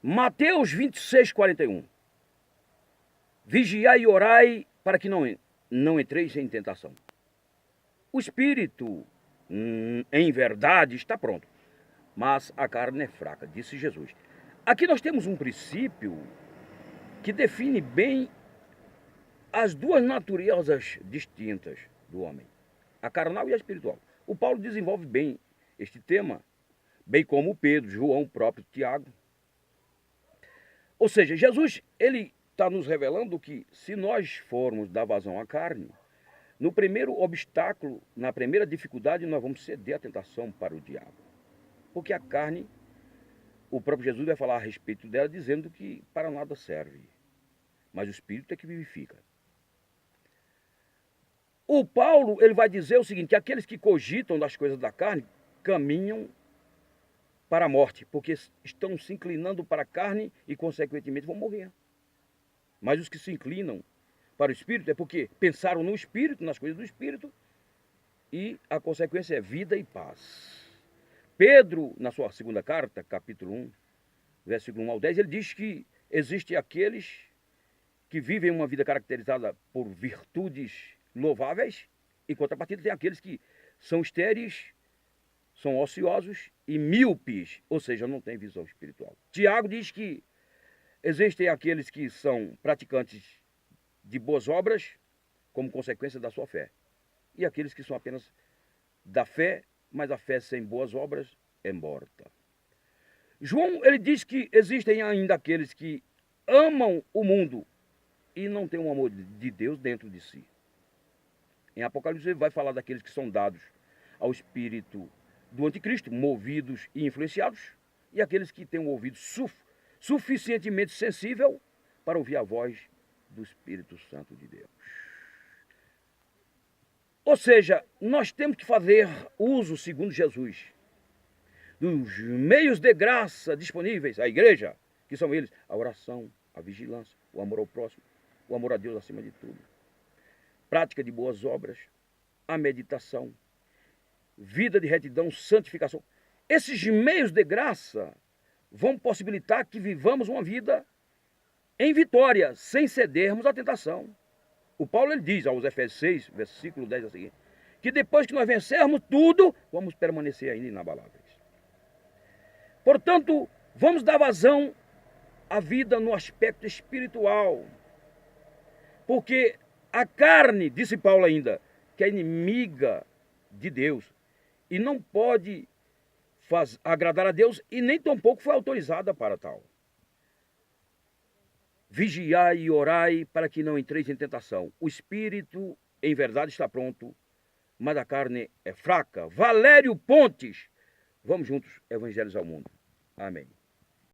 Mateus 26:41. Vigiai e orai para que não entreis em tentação. O espírito, em verdade, está pronto, mas a carne é fraca, disse Jesus. Aqui nós temos um princípio que define bem as duas naturezas distintas do homem, a carnal e a espiritual. O Paulo desenvolve bem este tema, bem como o Pedro, João, o próprio Tiago. Ou seja, Jesus, ele está nos revelando que se nós formos dar vazão à carne, no primeiro obstáculo, na primeira dificuldade, nós vamos ceder à tentação para o diabo. Porque a carne, o próprio Jesus vai falar a respeito dela, dizendo que para nada serve. Mas o Espírito é que vivifica. O Paulo, ele vai dizer o seguinte, que aqueles que cogitam das coisas da carne, caminham para a morte, porque estão se inclinando para a carne e, consequentemente, vão morrer. Mas os que se inclinam para o Espírito é porque pensaram no Espírito, nas coisas do Espírito, e a consequência é vida e paz. Pedro, na sua segunda carta, capítulo 1, versículo 1 ao 10, ele diz que existem aqueles que vivem uma vida caracterizada por virtudes louváveis, em contrapartida tem aqueles que são estéreis, são ociosos e míopes, ou seja, não têm visão espiritual. Tiago diz que existem aqueles que são praticantes de boas obras como consequência da sua fé, e aqueles que são apenas da fé, mas a fé sem boas obras é morta. João, ele diz que existem ainda aqueles que amam o mundo e não têm o amor de Deus dentro de si. Em Apocalipse ele vai falar daqueles que são dados ao espírito do anticristo, movidos e influenciados, e aqueles que têm um ouvido suficientemente sensível para ouvir a voz do Espírito Santo de Deus. Ou seja, nós temos que fazer uso, segundo Jesus, dos meios de graça disponíveis à igreja, que são eles, a oração, a vigilância, o amor ao próximo, o amor a Deus acima de tudo, prática de boas obras, a meditação, vida de retidão, santificação. Esses meios de graça vão possibilitar que vivamos uma vida em vitória, sem cedermos à tentação. O Paulo ele diz aos Efésios 6, versículo 10 a seguir, que depois que nós vencermos tudo, vamos permanecer ainda inabaláveis. Portanto, vamos dar vazão à vida no aspecto espiritual. Porque a carne, disse Paulo ainda, que é inimiga de Deus e não pode agradar a Deus e nem tampouco foi autorizada para tal. Vigiai e orai para que não entreis em tentação. O espírito, em verdade, está pronto, mas a carne é fraca. Valério Pontes. Vamos juntos evangelizar o mundo. Amém.